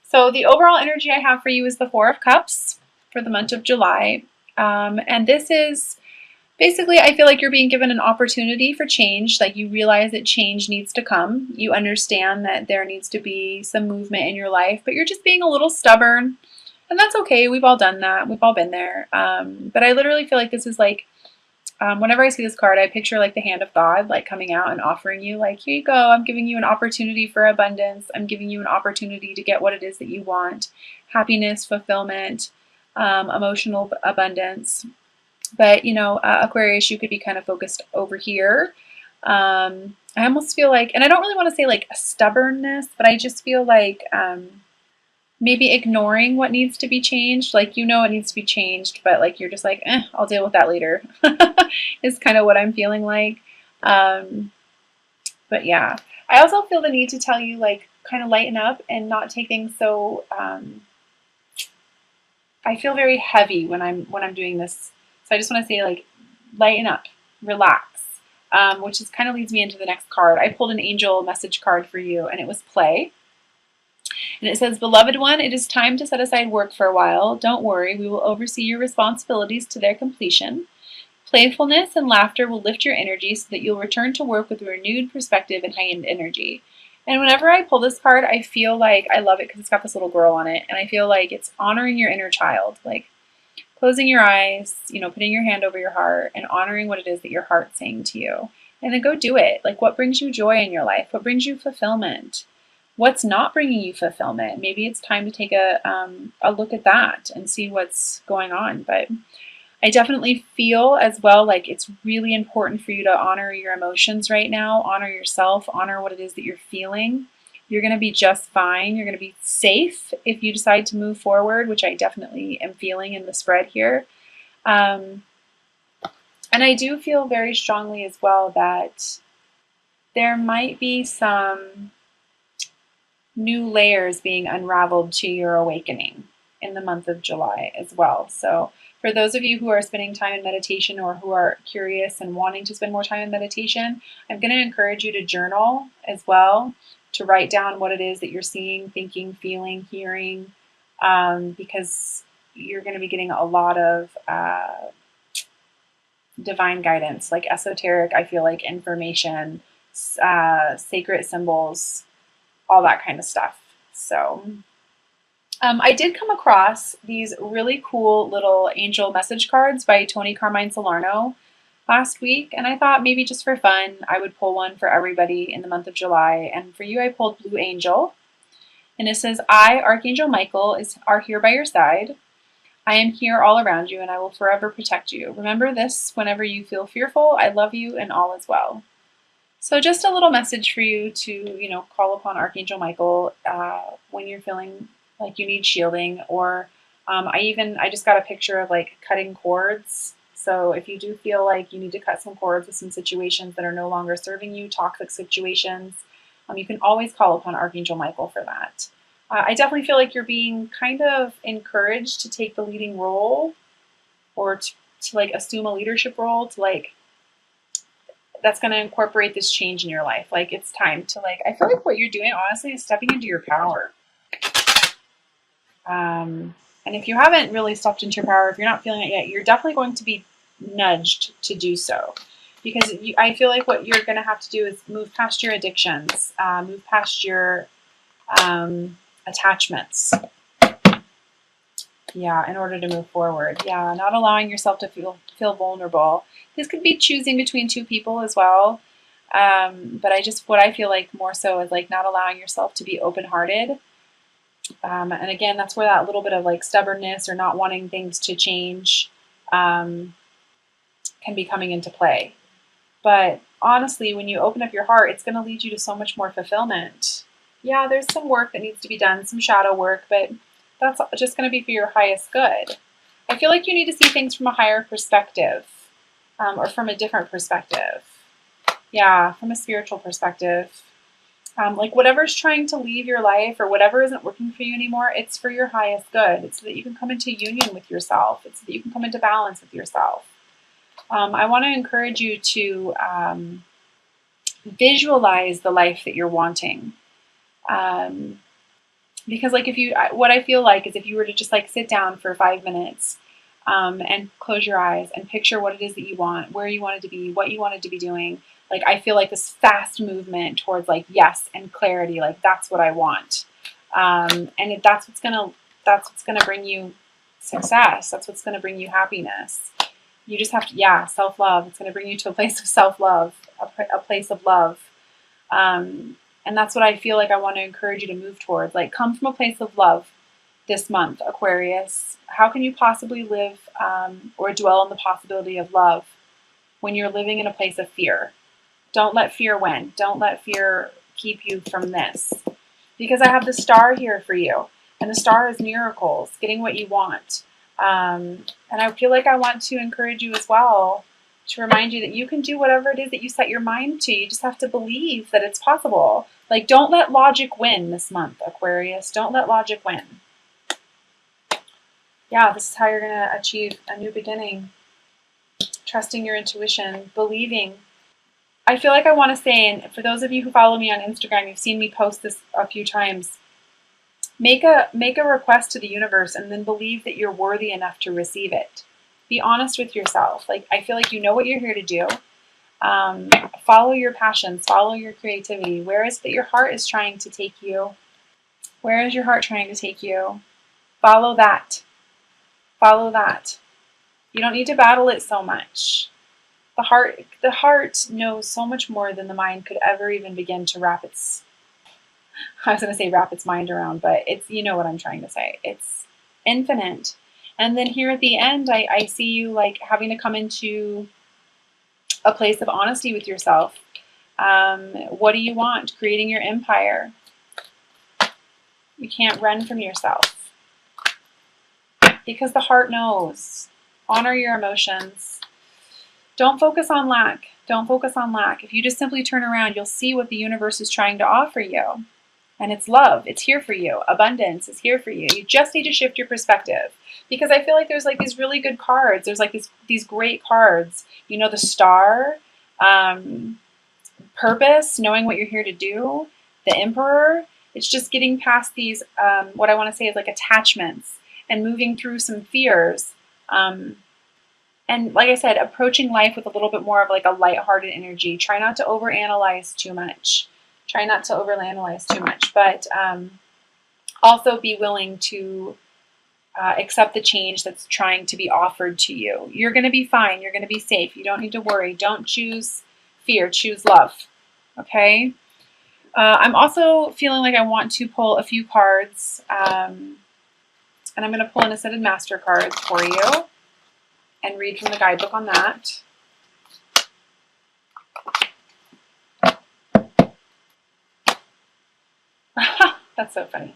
So the overall energy I have for you is the Four of Cups for the month of July. And this is basically, I feel like you're being given an opportunity for change. Like you realize that change needs to come. You understand that there needs to be some movement in your life, but you're just being a little stubborn. And that's okay. We've all done that. We've all been there. But I literally feel like this is like, whenever I see this card, I picture like the hand of God, like coming out and offering you, like, here you go. I'm giving you an opportunity for abundance. I'm giving you an opportunity to get what it is that you want: happiness, fulfillment, emotional abundance. But, you know, Aquarius, you could be kind of focused over here. I almost feel like, and I don't really want to say like a stubbornness, but I just feel like maybe ignoring what needs to be changed. Like, you know, it needs to be changed, but like you're just like, I'll deal with that later, is kind of what I'm feeling like. But yeah, I also feel the need to tell you, like, kind of lighten up and not take things so. I feel very heavy when I'm doing this, so I just want to say, like, lighten up, relax, which is kind of leads me into the next card. I pulled an angel message card for you, and it was play. And it says, "Beloved one, it is time to set aside work for a while. Don't worry, we will oversee your responsibilities to their completion. Playfulness and laughter will lift your energy so that you'll return to work with a renewed perspective and heightened energy." And whenever I pull this card, I feel like I love it because it's got this little girl on it. And I feel like it's honoring your inner child, like closing your eyes, you know, putting your hand over your heart and honoring what it is that your heart's saying to you. And then go do it. Like, what brings you joy in your life? What brings you fulfillment? What's not bringing you fulfillment? Maybe it's time to take a look at that and see what's going on. But I definitely feel as well like it's really important for you to honor your emotions right now, honor yourself, honor what it is that you're feeling. You're going to be just fine. You're going to be safe if you decide to move forward, which I definitely am feeling in the spread here. And I do feel very strongly as well that there might be some new layers being unraveled to your awakening in the month of July as well. So for those of you who are spending time in meditation or who are curious and wanting to spend more time in meditation, I'm going to encourage you to journal as well, to write down what it is that you're seeing, thinking, feeling, hearing, because you're going to be getting a lot of divine guidance, like esoteric, I feel like, information, sacred symbols, all that kind of stuff. So I did come across these really cool little angel message cards by Tony Carmine Salerno last week, and I thought maybe just for fun I would pull one for everybody in the month of July. And for you, I pulled Blue Angel, and it says, "I, Archangel Michael, are here by your side. I am here all around you, and I will forever protect you. Remember this whenever you feel fearful. I love you, and all is well." So just a little message for you to, you know, call upon Archangel Michael when you're feeling like you need shielding. Or I just got a picture of like cutting cords. So if you do feel like you need to cut some cords with some situations that are no longer serving you, toxic situations, you can always call upon Archangel Michael for that. I definitely feel like you're being kind of encouraged to take the leading role, or to like assume a leadership role, to like, that's going to incorporate this change in your life. Like, it's time to, like, I feel like what you're doing honestly is stepping into your power. And if you haven't really stepped into your power, if you're not feeling it yet, you're definitely going to be nudged to do so, because I feel like what you're going to have to do is move past your addictions, move past your attachments. Yeah, in order to move forward. Yeah, not allowing yourself to feel vulnerable. This could be choosing between two people as well. But what I feel like more so is like not allowing yourself to be open-hearted. And again, that's where that little bit of like stubbornness or not wanting things to change can be coming into play. But honestly, when you open up your heart, it's going to lead you to so much more fulfillment. Yeah, there's some work that needs to be done, some shadow work, but that's just going to be for your highest good. I feel like you need to see things from a higher perspective, or from a different perspective. Yeah, from a spiritual perspective. Like whatever's trying to leave your life or whatever isn't working for you anymore, it's for your highest good. It's so that you can come into union with yourself. It's so that you can come into balance with yourself. I want to encourage you to visualize the life that you're wanting. Because like what I feel like is if you were to just like sit down for 5 minutes and close your eyes and picture what it is that you want, where you wanted to be, what you wanted to be doing. Like I feel like this fast movement towards like yes and clarity, like that's what I want. And that's what's gonna bring you success. That's what's gonna bring you happiness. You just have to, yeah, self-love. It's gonna bring you to a place of self-love, a place of love. And that's what I feel like I want to encourage you to move towards. Like come from a place of love this month, Aquarius. How can you possibly live or dwell on the possibility of love when you're living in a place of fear? Don't let fear win. Don't let fear keep you from this. Because I have the star here for you. And the star is miracles, getting what you want. And I feel like I want to encourage you as well to remind you that you can do whatever it is that you set your mind to. You just have to believe that it's possible. Like, don't let logic win this month, Aquarius. Don't let logic win. Yeah, this is how you're going to achieve a new beginning. Trusting your intuition, believing. I feel like I want to say, and for those of you who follow me on Instagram, you've seen me post this a few times. Make a request to the universe and then believe that you're worthy enough to receive it. Be honest with yourself. Like, I feel like you know what you're here to do. Follow your passions, follow your creativity. Where is that your heart is trying to take you? Where is your heart trying to take you? Follow that. Follow that. You don't need to battle it so much. The heart knows so much more than the mind could ever even begin to wrap its mind around, but it's, you know what I'm trying to say. It's infinite. And then here at the end, I see you like having to come into a place of honesty with yourself. What do you want? Creating your empire. You can't run from yourself because the heart knows. Honor your emotions. Don't focus on lack. Don't focus on lack. If you just simply turn around, you'll see what the universe is trying to offer you. And it's love. It's here for you. Abundance is here for you. You just need to shift your perspective. Because I feel like there's like these really good cards. There's like these great cards. You know, the star, purpose, knowing what you're here to do, the emperor. It's just getting past these, what I want to say is like attachments and moving through some fears. And like I said, approaching life with a little bit more of like a lighthearted energy. Try not to overanalyze too much. Try not to overanalyze too much. But also be willing to accept the change that's trying to be offered to you. You're going to be fine. You're going to be safe. You don't need to worry. Don't choose fear. Choose love. Okay? I'm also feeling like I want to pull a few cards. And I'm going to pull an Ascended Master card for you and read from the guidebook on that. That's so funny.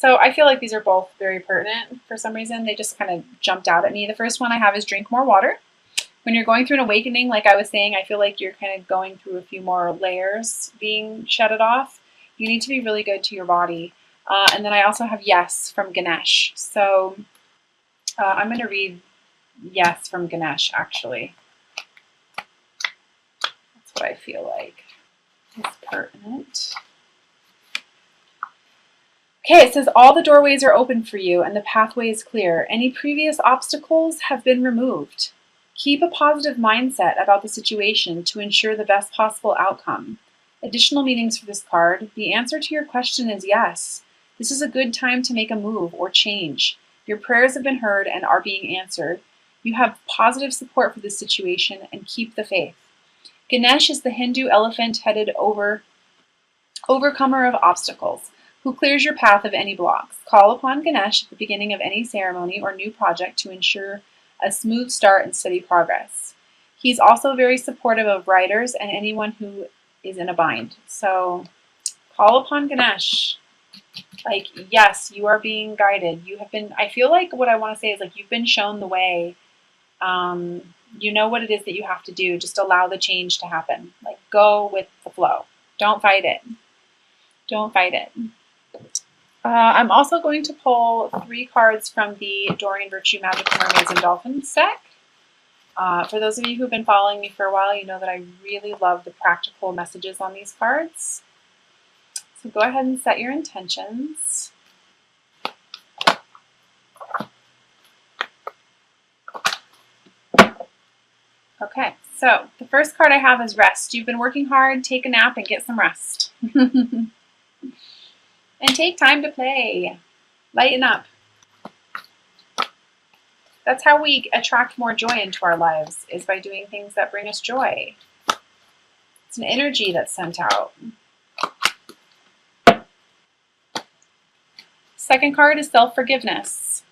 So I feel like these are both very pertinent for some reason. They just kind of jumped out at me. The first one I have is drink more water. When you're going through an awakening, like I was saying, I feel like you're kind of going through a few more layers being shedded off. You need to be really good to your body. And then I also have yes from Ganesh. So I'm going to read yes from Ganesh, actually. That's what I feel like is pertinent. Okay, it says all the doorways are open for you and the pathway is clear. Any previous obstacles have been removed. Keep a positive mindset about the situation to ensure the best possible outcome. Additional meanings for this card. The answer to your question is yes. This is a good time to make a move or change. Your prayers have been heard and are being answered. You have positive support for this situation and keep the faith. Ganesh is the Hindu elephant-headed overcomer of obstacles, who clears your path of any blocks. Call upon Ganesh at the beginning of any ceremony or new project to ensure a smooth start and steady progress. He's also very supportive of writers and anyone who is in a bind. So call upon Ganesh. Like, yes, you are being guided. You have been, I feel like what I want to say is like you've been shown the way. You know what it is that you have to do. Just allow the change to happen. Like, go with the flow. Don't fight it. Don't fight it. I'm also going to pull 3 cards from the Dorian Virtue Magical Mermaids and Dolphins deck. For those of you who've been following me for a while, you know that I really love the practical messages on these cards. So go ahead and set your intentions. Okay, so the first card I have is rest. You've been working hard, take a nap and get some rest. And take time to play. Lighten up. That's how we attract more joy into our lives, is by doing things that bring us joy. It's an energy that's sent out. Second card is self-forgiveness.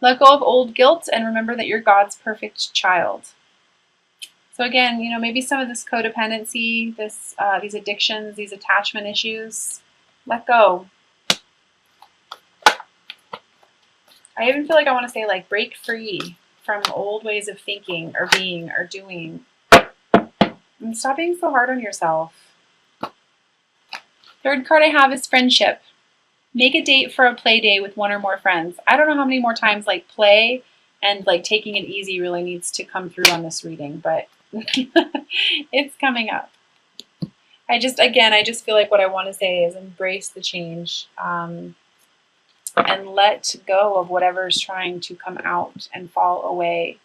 Let go of old guilt and remember that you're God's perfect child. So again, maybe some of this codependency, these addictions, these attachment issues, let go. I even feel like I want to say, like, break free from old ways of thinking or being or doing. And stop being so hard on yourself. Third card I have is friendship. Make a date for a play day with one or more friends. I don't know how many more times like play and like taking it easy really needs to come through on this reading, but it's coming up. I just feel like what I want to say is embrace the change and let go of whatever's trying to come out and fall away.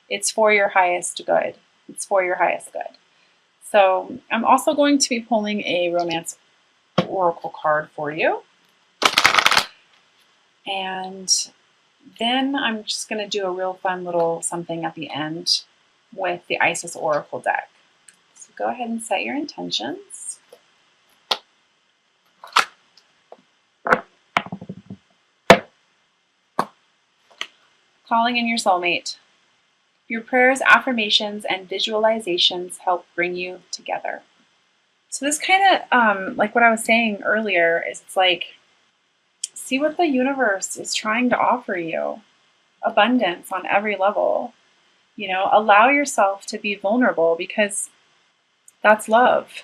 It's for your highest good. It's for your highest good. So I'm also going to be pulling a romance oracle card for you. And then I'm just going to do a real fun little something at the end with the Isis Oracle deck. So go ahead and set your intentions. Calling in your soulmate. Your prayers, affirmations, and visualizations help bring you together. So this kind of, like what I was saying earlier, is it's like, see what the universe is trying to offer you. Abundance on every level. Allow yourself to be vulnerable because that's love.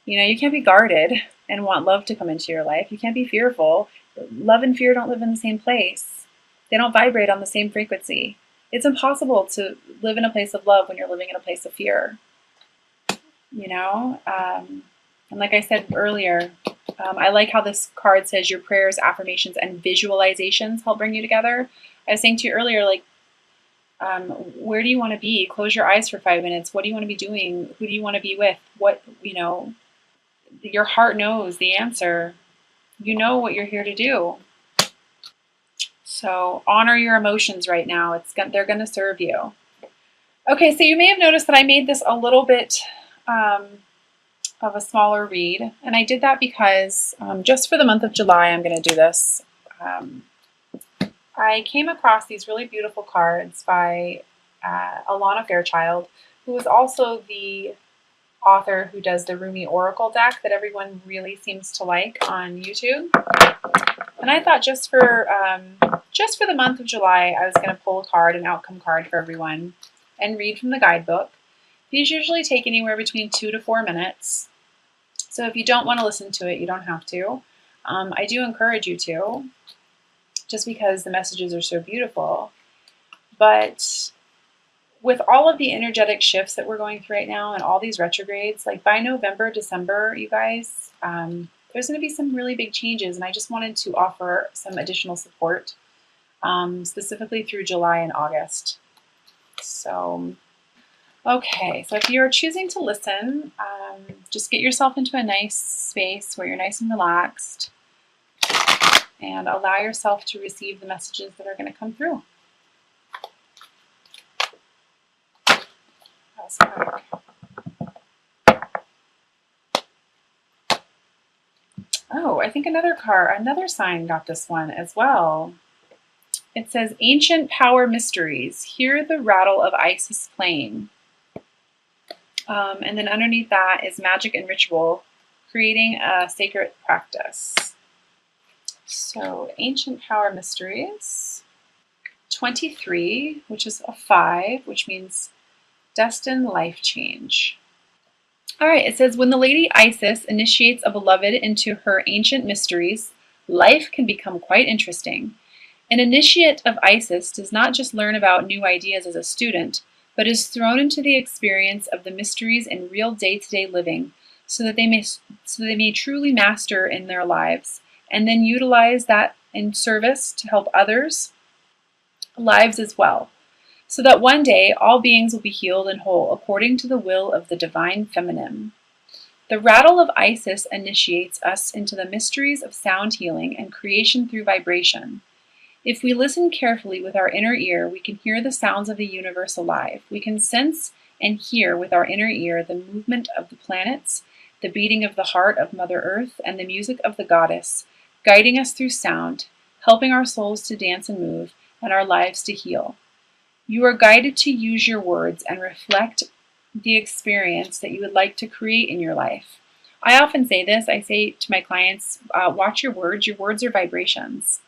You can't be guarded and want love to come into your life. You can't be fearful. Love and fear don't live in the same place. They don't vibrate on the same frequency. It's impossible to live in a place of love when you're living in a place of fear. And like I said earlier, I like how this card says your prayers, affirmations, and visualizations help bring you together. I was saying to you earlier, like, where do you want to be? Close your eyes for 5 minutes. What do you want to be doing? Who do you want to be with? Your heart knows the answer. You know what you're here to do. So honor your emotions right now. They're going to serve you. Okay, so you may have noticed that I made this a little bit of a smaller read, and I did that because just for the month of July, I'm going to do this. I came across these really beautiful cards by Alana Fairchild, who is also the author who does the Rumi Oracle deck that everyone really seems to like on YouTube. And I thought just for the month of July, I was going to pull a card, an outcome card for everyone, and read from the guidebook. These usually take anywhere between 2 to 4 minutes. So if you don't want to listen to it, you don't have to. I do encourage you to, just because the messages are so beautiful. But with all of the energetic shifts that we're going through right now and all these retrogrades, like by November, December, you guys, there's going to be some really big changes. And I just wanted to offer some additional support, specifically through July and August. So, okay, so if you're choosing to listen, just get yourself into a nice space where you're nice and relaxed and allow yourself to receive the messages that are going to come through. Oh, I think another sign got this one as well. It says, Ancient Power Mysteries. Hear the rattle of Isis playing. And then underneath that is Magic and Ritual, creating a sacred practice. So, Ancient Power Mysteries. 23, which is a 5, which means destined life change. All right, it says, when the Lady Isis initiates a beloved into her ancient mysteries, life can become quite interesting. An initiate of Isis does not just learn about new ideas as a student, but is thrown into the experience of the mysteries in real day-to-day living, so that they may truly master in their lives, and then utilize that in service to help others' lives as well, so that one day all beings will be healed and whole according to the will of the divine feminine. The rattle of Isis initiates us into the mysteries of sound healing and creation through vibration. If we listen carefully with our inner ear, we can hear the sounds of the universe alive. We can sense and hear with our inner ear the movement of the planets, the beating of the heart of Mother Earth, and the music of the goddess, guiding us through sound, helping our souls to dance and move, and our lives to heal. You are guided to use your words and reflect the experience that you would like to create in your life. I often say this, I say to my clients, watch your words. Your words are vibrations.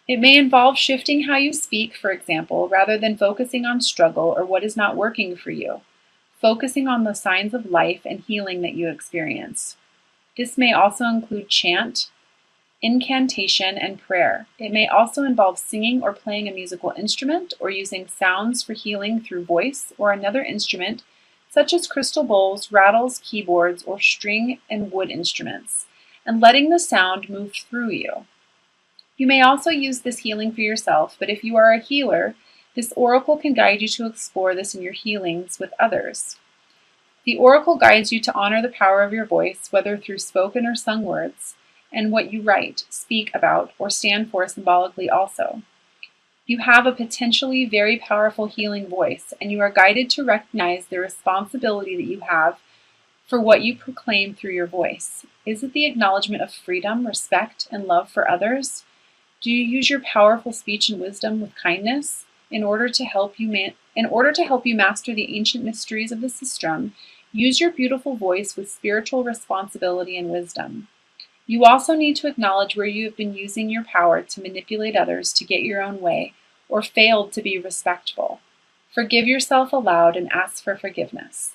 It may involve shifting how you speak, for example, rather than focusing on struggle or what is not working for you, focusing on the signs of life and healing that you experience. This may also include chant, incantation, and prayer. It may also involve singing or playing a musical instrument or using sounds for healing through voice or another instrument, such as crystal bowls, rattles, keyboards, or string and wood instruments, and letting the sound move through you. You may also use this healing for yourself, but if you are a healer, this oracle can guide you to explore this in your healings with others. The oracle guides you to honor the power of your voice, whether through spoken or sung words, and what you write, speak about, or stand for symbolically also. You have a potentially very powerful healing voice, and you are guided to recognize the responsibility that you have for what you proclaim through your voice. Is it the acknowledgement of freedom, respect, and love for others? Do you use your powerful speech and wisdom with kindness in order to help you master the ancient mysteries of the system? Use your beautiful voice with spiritual responsibility and wisdom. You also need to acknowledge where you have been using your power to manipulate others to get your own way or failed to be respectful. Forgive yourself aloud and ask for forgiveness.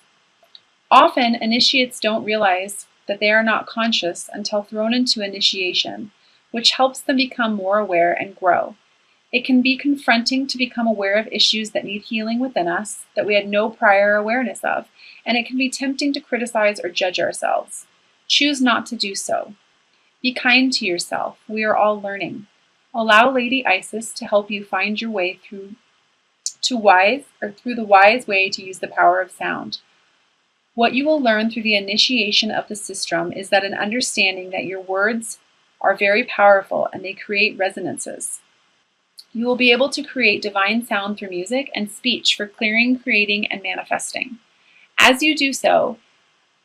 Often, initiates don't realize that they are not conscious until thrown into initiation, which helps them become more aware and grow. It can be confronting to become aware of issues that need healing within us that we had no prior awareness of, and it can be tempting to criticize or judge ourselves. Choose not to do so. Be kind to yourself. We are all learning. Allow Lady Isis to help you find your way through the wise way to use the power of sound. What you will learn through the initiation of the system is that an understanding that your words are very powerful and they create resonances. You will be able to create divine sound through music and speech for clearing, creating, and manifesting. As you do so,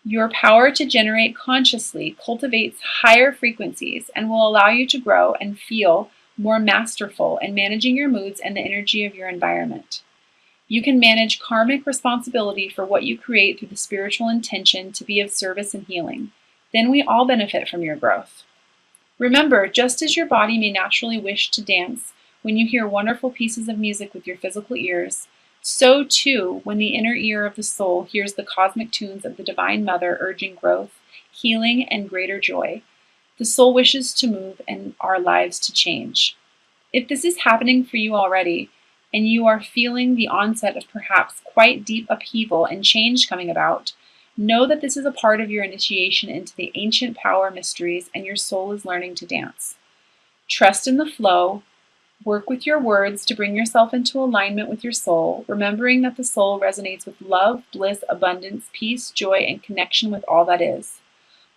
your power to generate consciously cultivates higher frequencies and will allow you to grow and feel more masterful in managing your moods and the energy of your environment. You can manage karmic responsibility for what you create through the spiritual intention to be of service and healing. Then we all benefit from your growth. Remember, just as your body may naturally wish to dance when you hear wonderful pieces of music with your physical ears, so too when the inner ear of the soul hears the cosmic tunes of the Divine Mother urging growth, healing, and greater joy, the soul wishes to move and our lives to change. If this is happening for you already, and you are feeling the onset of perhaps quite deep upheaval and change coming about, know that this is a part of your initiation into the ancient power mysteries and your soul is learning to dance. Trust in the flow. Work with your words to bring yourself into alignment with your soul, remembering that the soul resonates with love, bliss, abundance, peace, joy, and connection with all that is.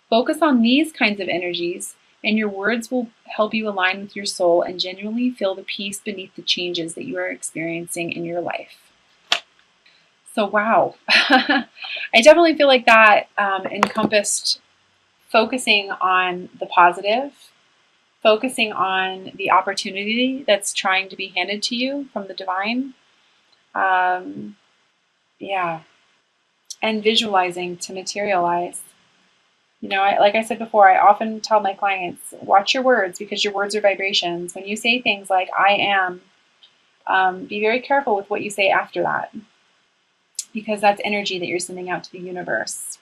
Focus on these kinds of energies, and your words will help you align with your soul and genuinely feel the peace beneath the changes that you are experiencing in your life. So, wow. I definitely feel like that encompassed focusing on the positive, focusing on the opportunity that's trying to be handed to you from the divine. And visualizing to materialize. You know, like I said before, I often tell my clients, watch your words because your words are vibrations. When you say things like, I am, be very careful with what you say after that because that's energy that you're sending out to the universe.